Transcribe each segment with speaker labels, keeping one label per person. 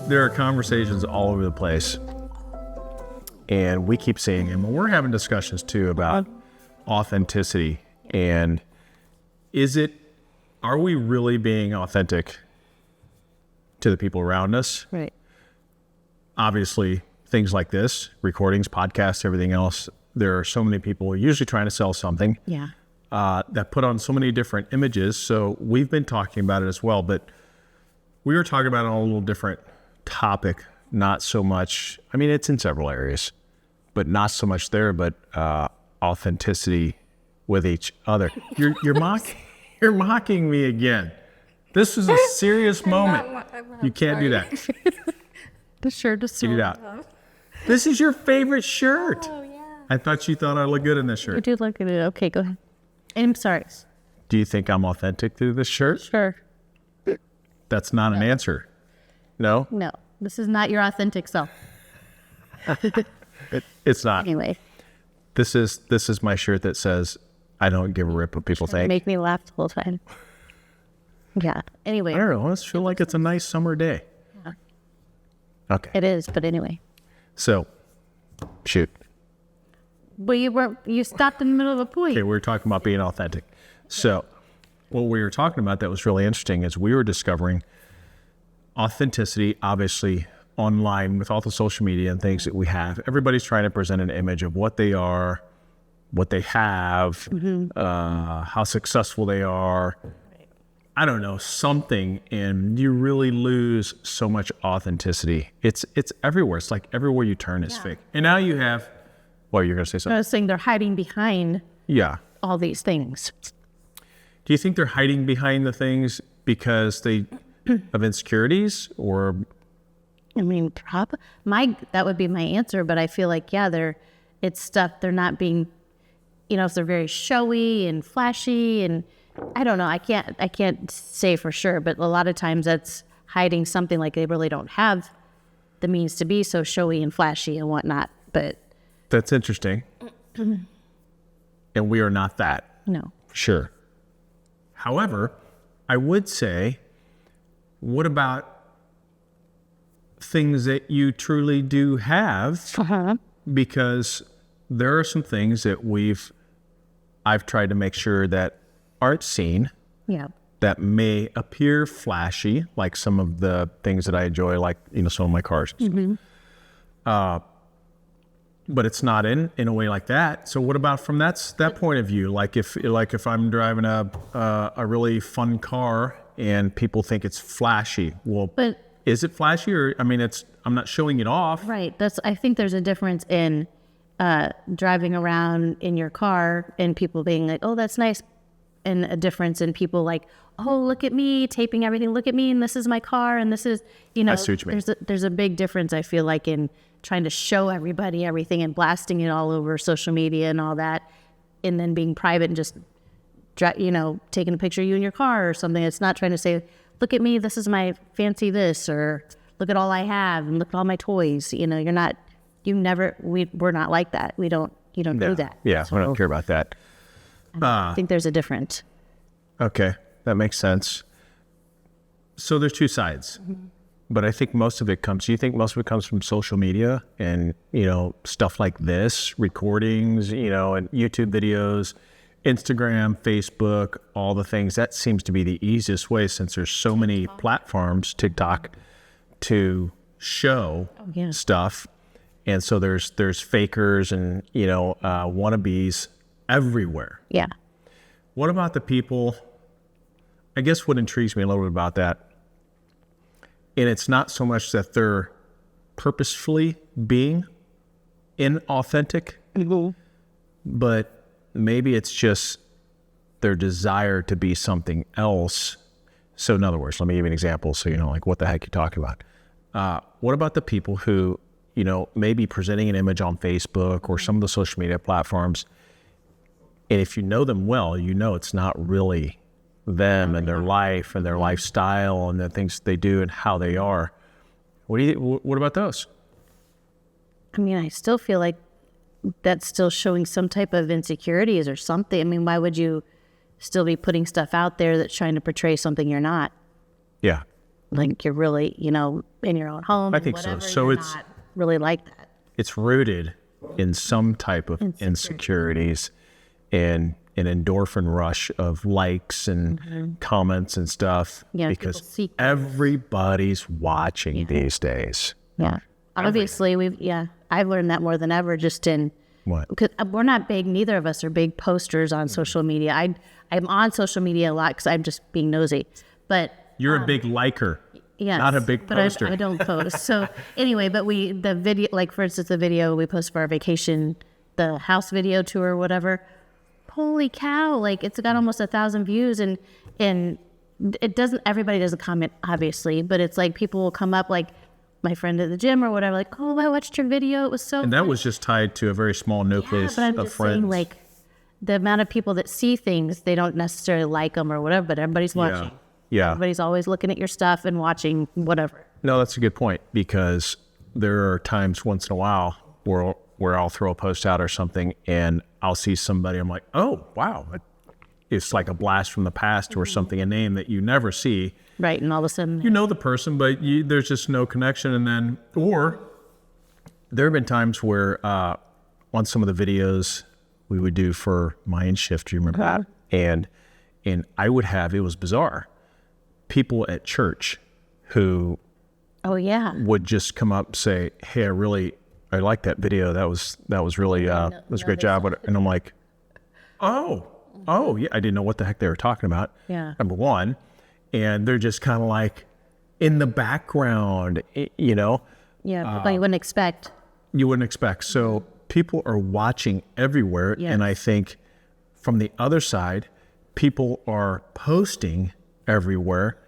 Speaker 1: there are conversations all over the place, and we keep seeing them. We're having discussions too about authenticity, and are we really being authentic to the people around us?
Speaker 2: Right.
Speaker 1: Obviously, things like this, recordings, podcasts, everything else, there are so many people usually trying to sell something.
Speaker 2: Yeah.
Speaker 1: That put on so many different images. So we've been talking about it as well, but we were talking about it on a little different topic, not so much, I mean, it's in several areas, but not so much there, but authenticity with each other. You're mocking me again. This is a serious moment. You can't do that.
Speaker 2: The shirt is so
Speaker 1: Get it out. This is your favorite shirt.
Speaker 2: Oh, yeah.
Speaker 1: I thought you thought I looked good in this shirt.
Speaker 2: You do look at it. Okay, go ahead. I'm sorry.
Speaker 1: Do you think I'm authentic through this shirt?
Speaker 2: Sure.
Speaker 1: That's not an answer. No?
Speaker 2: No, this is not your authentic self.
Speaker 1: It's not.
Speaker 2: Anyway.
Speaker 1: This is my shirt that says, I don't give a rip what people think.
Speaker 2: Make me laugh the whole time. Yeah. Anyway.
Speaker 1: I don't know. I just feel like it's a nice summer day.
Speaker 2: Yeah.
Speaker 1: Okay.
Speaker 2: It is, but anyway.
Speaker 1: So, shoot.
Speaker 2: Well, you stopped in the middle of a point.
Speaker 1: Okay, we were talking about being authentic. So, what we were talking about that was really interesting is we were discovering authenticity, obviously, online with all the social media and things that we have. Everybody's trying to present an image of what they are, what they have, how successful they are. I don't know, something, and you really lose so much authenticity. It's everywhere. It's like everywhere you turn is fake. And now you have, well, you're going to say something?
Speaker 2: I was saying they're hiding behind all these things.
Speaker 1: Do you think they're hiding behind the things because they of insecurities, or?
Speaker 2: I mean, that would be my answer, but I feel like, it's stuff they're not being, if they're very showy and flashy, and I don't know, I can't say for sure, but a lot of times that's hiding something, like they really don't have the means to be so showy and flashy and whatnot, but.
Speaker 1: That's interesting. And we are not that.
Speaker 2: No.
Speaker 1: Sure. However, I would say, what about things that you truly do have? Because there are some things that I've tried to make sure that aren't seen.
Speaker 2: Yeah.
Speaker 1: That may appear flashy, like some of the things that I enjoy, like, some of my cars. But it's not in a way like that. So what about from that point of view? Like if I'm driving a really fun car and people think it's flashy, well, but is it flashy, or I'm not showing it off.
Speaker 2: Right. I think there's a difference in driving around in your car and people being like, oh, that's nice, and a difference in people like, oh, look at me taping everything. Look at me, and this is my car, and this is
Speaker 1: I see what you mean.
Speaker 2: There's a big difference, I feel like, in trying to show everybody everything and blasting it all over social media and all that, and then being private and just, taking a picture of you in your car or something. It's not trying to say, look at me, this is my fancy this, or look at all I have and look at all my toys. We're not like that. You don't do that.
Speaker 1: Yeah, so, we don't care about that.
Speaker 2: I think there's a difference.
Speaker 1: Okay, that makes sense. So there's two sides. But I think most of it comes from social media and, stuff like this, recordings, and YouTube videos, Instagram, Facebook, all the things. That seems to be the easiest way, since there's so many platforms, TikTok, to show stuff. And so there's fakers and, wannabes everywhere.
Speaker 2: Yeah.
Speaker 1: What about the people? I guess what intrigues me a little bit about that, and it's not so much that they're purposefully being inauthentic, but maybe it's just their desire to be something else. So in other words, let me give you an example so you know, like, what the heck you're talking about. What about the people who, maybe presenting an image on Facebook or some of the social media platforms, and if you know them well, it's not really them and their life and their lifestyle and the things they do and how they are. What about those?
Speaker 2: I still feel like that's still showing some type of insecurities or something. Why would you still be putting stuff out there that's trying to portray something you're not?
Speaker 1: Yeah.
Speaker 2: like you're really, in your own home.
Speaker 1: I
Speaker 2: and
Speaker 1: think so.
Speaker 2: whatever,
Speaker 1: So
Speaker 2: you're
Speaker 1: it's
Speaker 2: not really like that.
Speaker 1: it's rooted in some type of insecurities and an endorphin rush of likes and comments and stuff,
Speaker 2: Yeah, people
Speaker 1: because
Speaker 2: seek those.
Speaker 1: everybody's watching these days.
Speaker 2: Yeah. Obviously, I've learned that more than ever just in,
Speaker 1: What?
Speaker 2: because we're not big, neither of us are big posters on social media. I'm on social media a lot because I'm just being nosy. But
Speaker 1: You're a big liker,
Speaker 2: yes,
Speaker 1: not a big
Speaker 2: but
Speaker 1: poster.
Speaker 2: I don't post. So anyway, but the video, like for instance, the video we post for our vacation, the house video tour or whatever, holy cow, like it's got almost 1,000 views and everybody doesn't comment obviously, but it's like people will come up, like my friend at the gym or whatever, like, oh, I watched your video. It was so
Speaker 1: And that was just tied to a very small nucleus
Speaker 2: but I'm
Speaker 1: of
Speaker 2: just
Speaker 1: friends.
Speaker 2: saying, like, the amount of people that see things, they don't necessarily like them or whatever, but everybody's watching.
Speaker 1: Yeah.
Speaker 2: Everybody's always looking at your stuff and watching whatever.
Speaker 1: No, that's a good point, because there are times once in a while where I'll throw a post out or something and I'll see somebody, I'm like, oh, wow. It's like a blast from the past or something, a name that you never see.
Speaker 2: Right, and all of a sudden,
Speaker 1: You know the person, but there's just no connection. And then, or there have been times where on some of the videos we would do for Mind Shift, do you remember that? And I would have, it was bizarre, people at church who
Speaker 2: oh yeah,
Speaker 1: would just come up and say, hey, I like that video. That was really, that was a great job. And I'm like, oh, yeah. I didn't know what the heck they were talking about.
Speaker 2: Yeah.
Speaker 1: Number one. And they're just kind of like in the background,
Speaker 2: yeah, but you wouldn't expect.
Speaker 1: you wouldn't expect. So people are watching everywhere.
Speaker 2: Yes.
Speaker 1: And I think from the other side, people are posting everywhere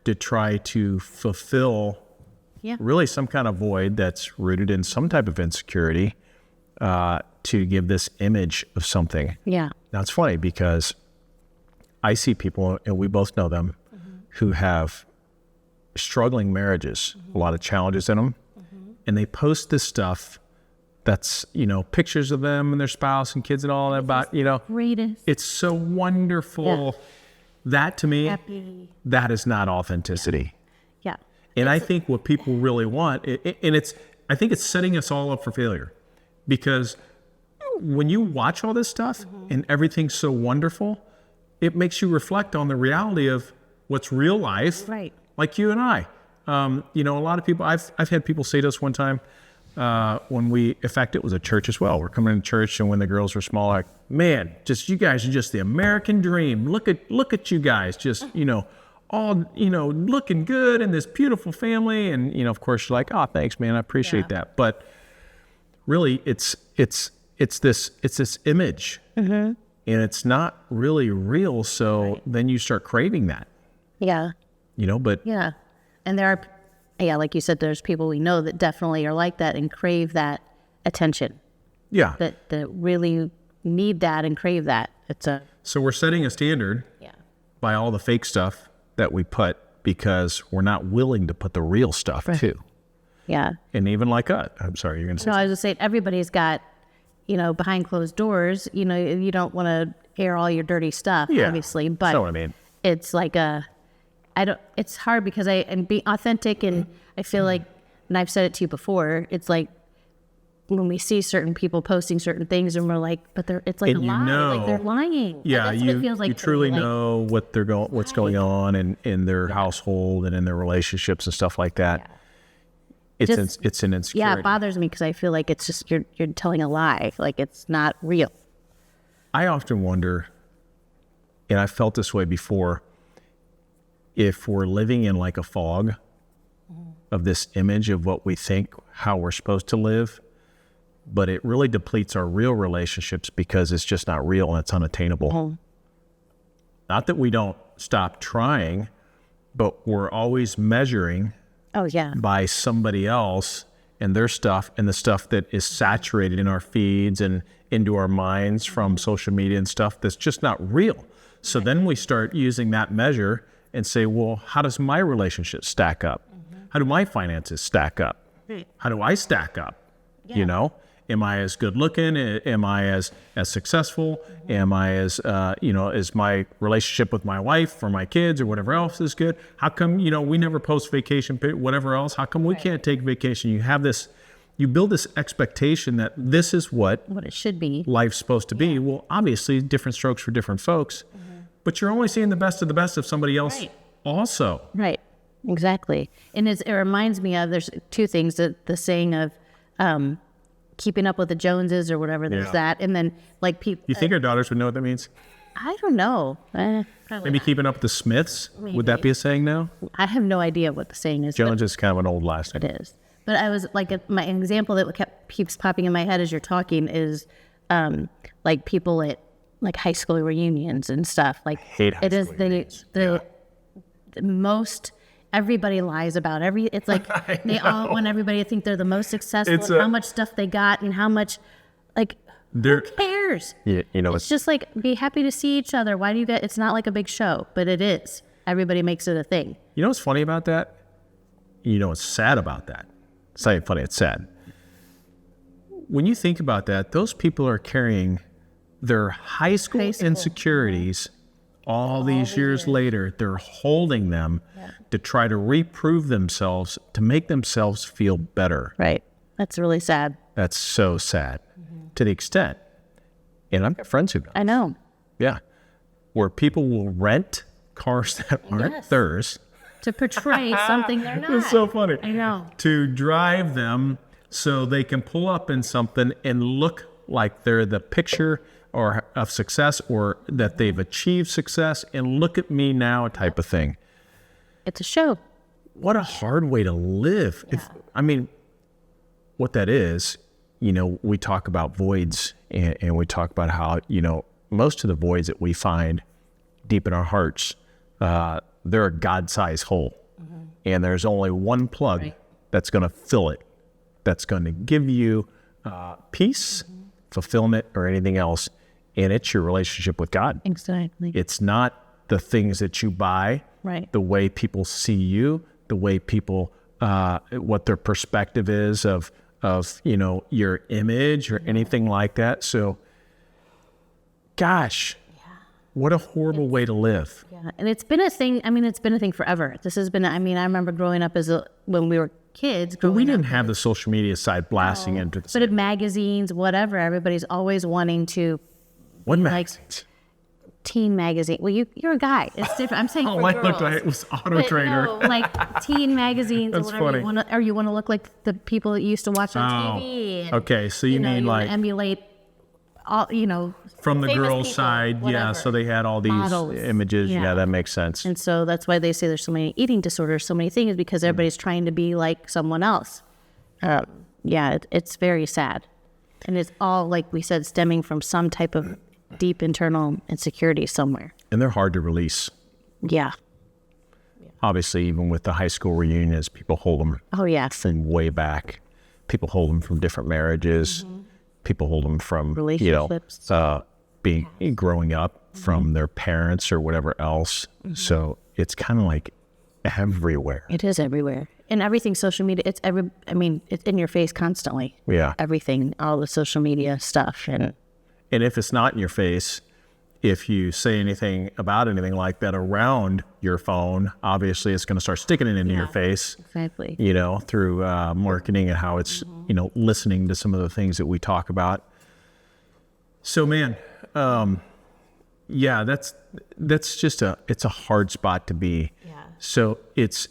Speaker 1: to try to fulfill
Speaker 2: Yeah,
Speaker 1: really some kind of void that's rooted in some type of insecurity, to give this image of something.
Speaker 2: yeah,
Speaker 1: Now, it's funny because I see people, and we both know them, who have struggling marriages, a lot of challenges in them, and they post this stuff that's, pictures of them and their spouse and kids and all that about,
Speaker 2: greatest.
Speaker 1: it's so wonderful. That to me,
Speaker 2: Happy.
Speaker 1: that is not authenticity.
Speaker 2: Yeah,
Speaker 1: And I think what people really want, I think it's setting us all up for failure, because when you watch all this stuff and everything's so wonderful, it makes you reflect on the reality of what's real life.
Speaker 2: Right.
Speaker 1: Like you and I. A lot of people, I've had people say to us one time, in fact, it was a church as well. We're coming to church, and when the girls were small, like, man, just you guys are just the American dream. Look at you guys, just, all, looking good in this beautiful family. And, of course you're like, oh, thanks, man. I appreciate that. But really it's this image, and it's not really real. So then you start craving that,
Speaker 2: yeah,
Speaker 1: but
Speaker 2: yeah. And there are, like you said, there's people we know that definitely are like that and crave that attention.
Speaker 1: yeah.
Speaker 2: That really need that and crave that.
Speaker 1: So we're setting a standard by all the fake stuff that we put, because we're not willing to put the real stuff too.
Speaker 2: Yeah.
Speaker 1: And even like us, I'm sorry, you're going to say
Speaker 2: No, I was just saying, everybody's got, behind closed doors, you don't want to air all your dirty stuff, obviously, but
Speaker 1: that's not what I mean.
Speaker 2: it's like it's hard because and being authentic, and I feel like, and I've said it to you before, it's like when we see certain people posting certain things and we're like, but it's like
Speaker 1: And
Speaker 2: a lie, like they're lying.
Speaker 1: Yeah,
Speaker 2: That's what it feels like
Speaker 1: you
Speaker 2: to
Speaker 1: truly
Speaker 2: me, like,
Speaker 1: know what's going on in their household and in their relationships and stuff like that. It's an insecurity.
Speaker 2: Yeah, it bothers me because I feel like it's just you're telling a lie, like it's not real.
Speaker 1: I often wonder, and I felt this way before, if we're living in like a fog of this image of what we think, how we're supposed to live, but it really depletes our real relationships because it's just not real and it's unattainable. Not that we don't stop trying, but we're always measuring
Speaker 2: Oh yeah.
Speaker 1: by somebody else and their stuff, and the stuff that is saturated in our feeds and into our minds from social media and stuff that's just not real. So then we start using that measure and say, well, how does my relationship stack up? How do my finances stack up? How do I stack up? Am I as good looking? Am I as successful? Am I as, is my relationship with my wife or my kids or whatever else is good? How come, we never post vacation, whatever else? How come we can't take vacation? You build this expectation that this is what
Speaker 2: it should be.
Speaker 1: Life's supposed to be. Well, obviously different strokes for different folks, but you're only seeing the best of the best of somebody else also.
Speaker 2: Right. Exactly. And it reminds me of, there's two things, the saying of, keeping up with the Joneses or whatever, there's that. And then like people.
Speaker 1: You think our daughters would know what that means?
Speaker 2: I don't know.
Speaker 1: Maybe keeping up with the Smiths.
Speaker 2: Maybe.
Speaker 1: Would that be a saying now?
Speaker 2: I have no idea what the saying is.
Speaker 1: Jones is kind of an old last name.
Speaker 2: It is. But I was like, my example that keeps popping in my head as you're talking is like people at like high school reunions and stuff. Like,
Speaker 1: I hate high school reunions.
Speaker 2: The most. Everybody lies about it's like they all want everybody to think they're the most successful, and how much stuff they got and how much, like, who cares?
Speaker 1: Yeah,
Speaker 2: it's just like, be happy to see each other. Why do you get, it's not like a big show, but it is. Everybody makes it a thing.
Speaker 1: You know what's funny about that? You know what's sad about that? It's not even funny, it's sad. When you think about that, those people are carrying their high school insecurities all these years later. They're holding them to try to reprove themselves, to make themselves feel better.
Speaker 2: Right. That's really sad.
Speaker 1: That's so sad. To the extent, and I've got friends who know.
Speaker 2: I know.
Speaker 1: Yeah. Where people will rent cars that aren't theirs.
Speaker 2: To portray something they're not.
Speaker 1: It's so funny.
Speaker 2: I know.
Speaker 1: To drive them so they can pull up in something and look like they're the picture or of success, or that they've achieved success, and look at me now type of thing.
Speaker 2: It's a show.
Speaker 1: What a hard way to live.
Speaker 2: Yeah.
Speaker 1: What that is, we talk about voids, and we talk about how, most of the voids that we find deep in our hearts, they're a God-sized hole. And there's only one plug that's going to fill it, that's going to give you peace, fulfillment, or anything else. And it's your relationship with God.
Speaker 2: Exactly.
Speaker 1: It's not the things that you buy, the way people see you, the way people, what their perspective is of your image or anything like that. So, gosh, what a horrible way to live.
Speaker 2: Yeah, and it's been a thing. It's been a thing forever. This has been, I remember growing up when we were kids.
Speaker 1: But we didn't have the social media side blasting into the.
Speaker 2: But in magazines, whatever, everybody's always wanting to.
Speaker 1: What magazines?
Speaker 2: Teen magazine. Well, you're a guy. It's different. I'm saying for
Speaker 1: I
Speaker 2: girls.
Speaker 1: looked like it was Auto Trader.
Speaker 2: No, like teen magazines
Speaker 1: That's
Speaker 2: or whatever.
Speaker 1: funny.
Speaker 2: You want to look like the people that you used to watch on TV. And,
Speaker 1: okay, so you mean like
Speaker 2: emulate all,
Speaker 1: from the
Speaker 2: famous
Speaker 1: girls'
Speaker 2: people,
Speaker 1: side,
Speaker 2: whatever.
Speaker 1: So they had all these
Speaker 2: models.
Speaker 1: images. Yeah, that makes sense.
Speaker 2: And so that's why they say there's so many eating disorders, so many things, because everybody's trying to be like someone else. It's very sad. And it's all, like we said, stemming from some type of deep internal insecurity somewhere.
Speaker 1: And they're hard to release.
Speaker 2: Yeah.
Speaker 1: Obviously, even with the high school reunions, people hold them from way back. People hold them from different marriages. People hold them from,
Speaker 2: relationships.
Speaker 1: Growing up from their parents or whatever else. So it's kind of like everywhere.
Speaker 2: It is everywhere. And everything social media, it's in your face constantly.
Speaker 1: Yeah.
Speaker 2: Everything, all the social media stuff.
Speaker 1: And if it's not in your face, if you say anything about anything like that around your phone, obviously it's going to start sticking it into your face.
Speaker 2: Exactly.
Speaker 1: Through marketing and how it's, listening to some of the things that we talk about. So, man, that's just it's a hard spot to be.
Speaker 2: Yeah.
Speaker 1: So it's,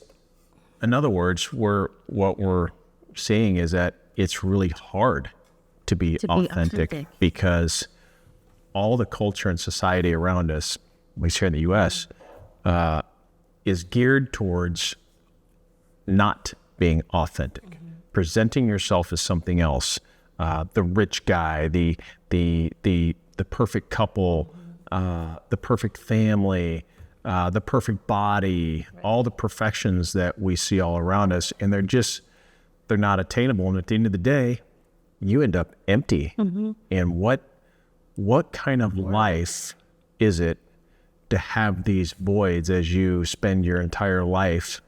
Speaker 1: in other words, what we're seeing is that it's really hard to be authentic because all the culture and society around us, at least here in the U.S., is geared towards not being authentic, presenting yourself as something else, the rich guy, the perfect couple, the perfect family, the perfect body, all the perfections that we see all around us, and they're not attainable. And at the end of the day, you end up empty. And what kind of life is it to have these voids as you spend your entire life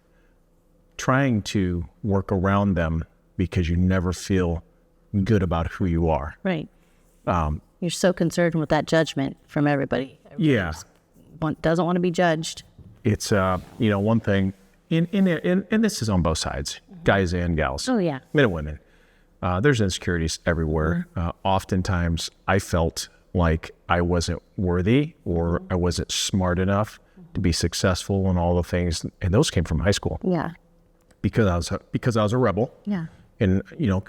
Speaker 1: trying to work around them because you never feel good about who you are.
Speaker 2: Right. You're so concerned with that judgment from everybody.
Speaker 1: Yeah.
Speaker 2: Doesn't want to be judged.
Speaker 1: It's, one thing, and this is on both sides, guys and gals.
Speaker 2: Oh, yeah.
Speaker 1: Men and women. There's insecurities everywhere. Oftentimes, I felt like I wasn't worthy or I wasn't smart enough to be successful in all the things. And those came from high school.
Speaker 2: Yeah.
Speaker 1: Because I was a rebel.
Speaker 2: Yeah.
Speaker 1: And,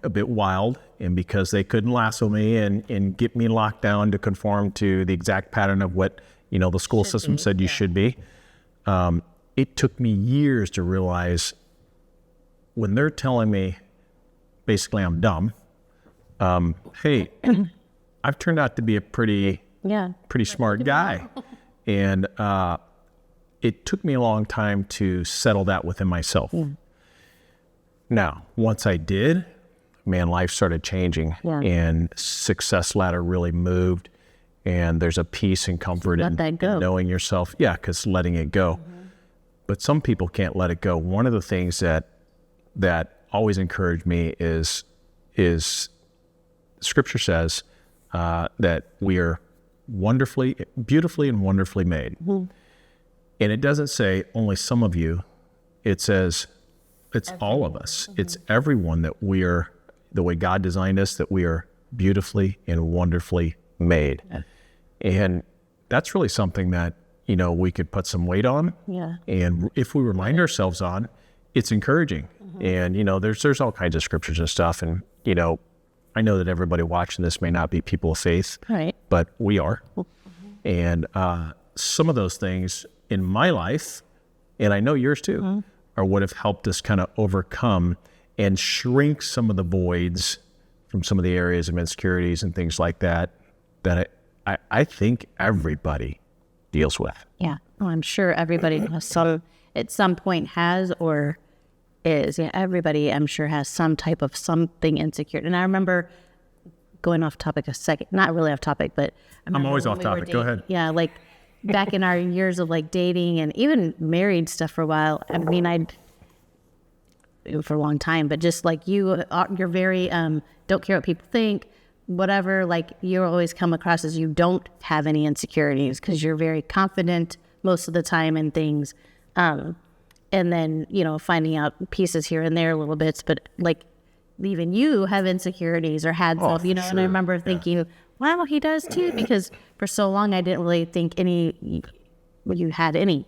Speaker 1: a bit wild. And because they couldn't lasso me and get me locked down to conform to the exact pattern of what, the school system said you should be. It took me years to realize when they're telling me, basically, I'm dumb. Hey, I've turned out to be a pretty smart guy. And it took me a long time to settle that within myself. Yeah. Now, once I did, man, life started changing and success ladder really moved. And there's a peace and comfort in knowing yourself. Yeah, because letting it go. But some people can't let it go. One of the things that always encouraged me is Scripture says that we are beautifully and wonderfully made. And it doesn't say only some of you. It says it's all of us. It's everyone that we are, the way God designed us, that we are beautifully and wonderfully made. And that's really something that, we could put some weight on.
Speaker 2: Yeah.
Speaker 1: And if we remind ourselves on, it's encouraging. And, there's all kinds of scriptures and stuff. And, I know that everybody watching this may not be people of faith,
Speaker 2: right?
Speaker 1: But we are. And some of those things in my life, and I know yours too, are what have helped us kind of overcome and shrink some of the voids from some of the areas of insecurities and things like that, that I think everybody deals with.
Speaker 2: Yeah. Oh, I'm sure everybody has at some point has or is. Yeah, everybody I'm sure has some type of something insecure. And I remember going off topic a second, not really off topic, but
Speaker 1: I'm always off topic. Go ahead.
Speaker 2: Yeah, like back in our years of like dating and even married stuff for a while. I mean, for a long time, but just like you're very don't care what people think, whatever. Like you always come across as you don't have any insecurities because you're very confident most of the time in things. And then, finding out pieces here and there, little bits, but like even you have insecurities or had stuff,
Speaker 1: Sure.
Speaker 2: And I remember thinking, wow, he does too, because for so long I didn't really think you had any.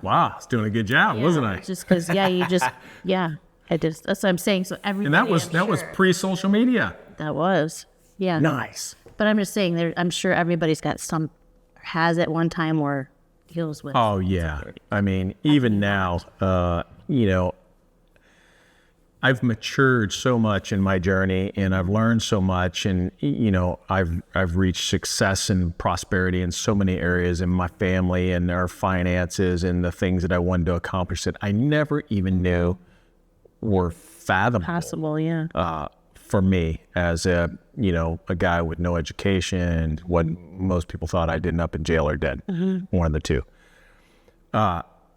Speaker 1: Wow, it's doing a good job, wasn't I?
Speaker 2: Just because, that's what I'm saying. So every
Speaker 1: and that was pre-social media.
Speaker 2: That was, yeah.
Speaker 1: Nice.
Speaker 2: But I'm just saying, I'm sure everybody's got has at one time or deals with.
Speaker 1: Oh yeah, I mean, even now, I've matured so much in my journey, and I've learned so much, and I've reached success and prosperity in so many areas in my family and our finances and the things that I wanted to accomplish that I never even knew were fathomable.
Speaker 2: Possible, yeah.
Speaker 1: For me, as a guy with no education, what most people thought I'd end up in jail or dead, one of the two.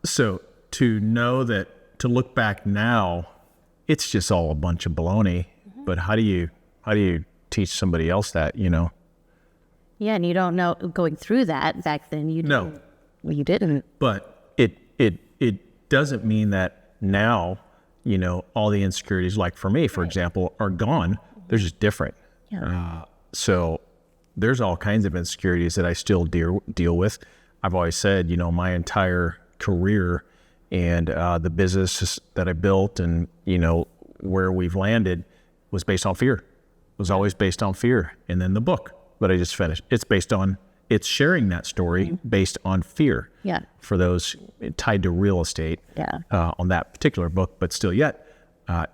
Speaker 1: So to know that, to look back now, it's just all a bunch of baloney. But how do you teach somebody else that,
Speaker 2: Yeah, and you don't know going through that back then. You didn't.
Speaker 1: No,
Speaker 2: well, you didn't.
Speaker 1: But it doesn't mean that now, all the insecurities, like for me, for example, are gone. They're just different.
Speaker 2: Yeah.
Speaker 1: So there's all kinds of insecurities that I still deal with. I've always said, my entire career and the business that I built and, where we've landed was based on fear. It was always based on fear. And then the book that I just finished, it's sharing that story based on fear.
Speaker 2: Yeah.
Speaker 1: For those tied to real estate.
Speaker 2: Yeah.
Speaker 1: On that particular book, but still yet,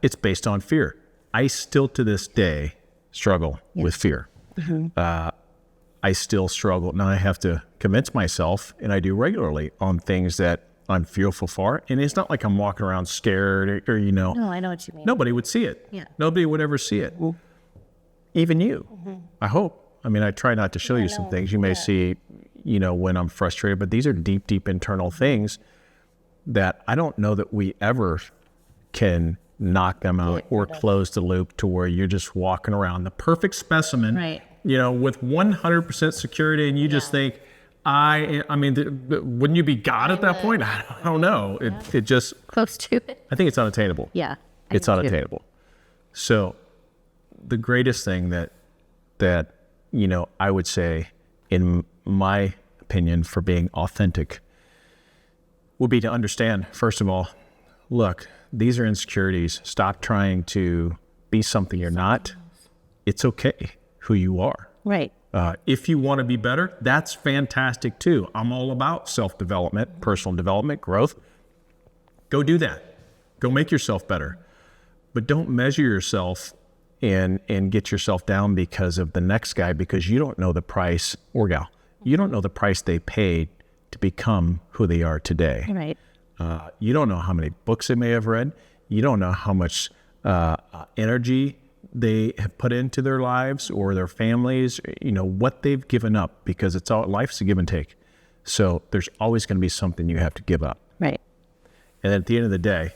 Speaker 1: it's based on fear. I still to this day struggle with fear. I still struggle. Now I have to convince myself, and I do regularly, on things that I'm fearful for. And it's not like I'm walking around scared or
Speaker 2: No, I know what you mean.
Speaker 1: Nobody would see it.
Speaker 2: Yeah.
Speaker 1: Nobody would ever see it. Even you. I hope. I mean, I try not to show you some things. You may see, when I'm frustrated, but these are deep, deep internal things that I don't know that we ever can knock them out or close the loop to where you're just walking around the perfect specimen,
Speaker 2: Right.
Speaker 1: you know, with 100% security, and you just think, I mean, wouldn't you be God at that point? I don't know. It just,
Speaker 2: Close to it.
Speaker 1: I think it's unattainable.
Speaker 2: Yeah.
Speaker 1: It's unattainable. So the greatest thing that, you know, I would say, in my opinion, for being authentic would be to understand, first of all, look, these are insecurities. Stop trying to be something you're not. It's okay who you are.
Speaker 2: Right.
Speaker 1: If you want to be better, that's fantastic too. I'm all about self-development, personal development, growth. Go do that. Go make yourself better. But don't measure yourself and get yourself down because of the next guy, because you don't know the price, or gal, you don't know the price they paid to become who they are today.
Speaker 2: Right.
Speaker 1: You don't know how many books they may have read. You don't know how much energy they have put into their lives or their families, you know, what they've given up, because it's all, life's a give and take. So there's always going to be something you have to give up.
Speaker 2: Right.
Speaker 1: And at the end of the day,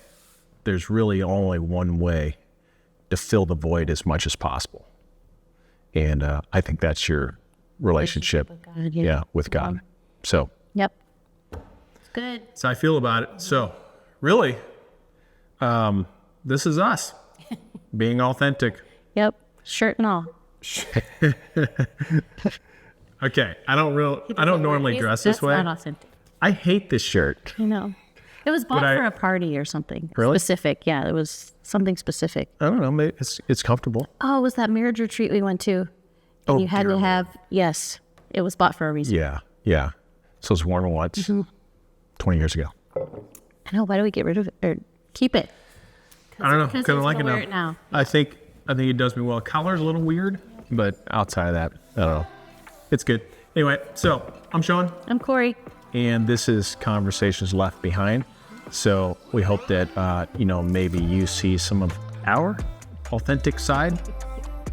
Speaker 1: there's really only one way to fill the void as much as possible. And I think that's your relationship
Speaker 2: with God,
Speaker 1: with God. So
Speaker 2: Yep. It's good.
Speaker 1: that's how I feel about it. So really, this is us being authentic.
Speaker 2: Yep. Shirt and all.
Speaker 1: Okay, I don't normally dress this way.
Speaker 2: That's not authentic.
Speaker 1: I hate this shirt.
Speaker 2: I know. It was bought
Speaker 1: But
Speaker 2: for a party or something.
Speaker 1: Really?
Speaker 2: Specific. Yeah, it was something specific.
Speaker 1: I don't know. Maybe it's comfortable.
Speaker 2: Oh, it was that marriage retreat we went to.
Speaker 1: Oh,
Speaker 2: You had
Speaker 1: dear
Speaker 2: to
Speaker 1: Lord.
Speaker 2: have, yes, it was bought for a reason.
Speaker 1: Yeah. So it's worn once, 20 years ago.
Speaker 2: I know. Why do we get rid of it or keep it?
Speaker 1: I don't know.
Speaker 2: Because
Speaker 1: Kind of
Speaker 2: he's
Speaker 1: like it
Speaker 2: gonna
Speaker 1: now.
Speaker 2: wear it now.
Speaker 1: I think it does me well. Collar's a little weird, but outside of that, I don't know. It's good. Anyway, so I'm Shawn,
Speaker 2: I'm Kori.
Speaker 1: and this is Conversations Left Behind. So we hope that maybe you see some of our authentic side.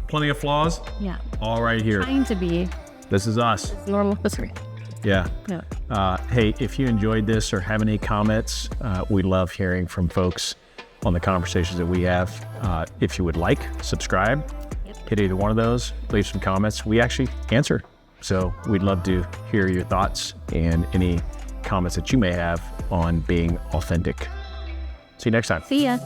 Speaker 1: Plenty of flaws.
Speaker 2: Yeah.
Speaker 1: All right here.
Speaker 2: Trying to be
Speaker 1: This is us.
Speaker 2: normal. Sorry.
Speaker 1: Yeah.
Speaker 2: No.
Speaker 1: Hey, if you enjoyed this or have any comments, we love hearing from folks on the conversations that we have. If you would like, subscribe, hit either one of those, leave some comments. We actually answer. So we'd love to hear your thoughts and any comments that you may have on being authentic. See you next time.
Speaker 2: See ya.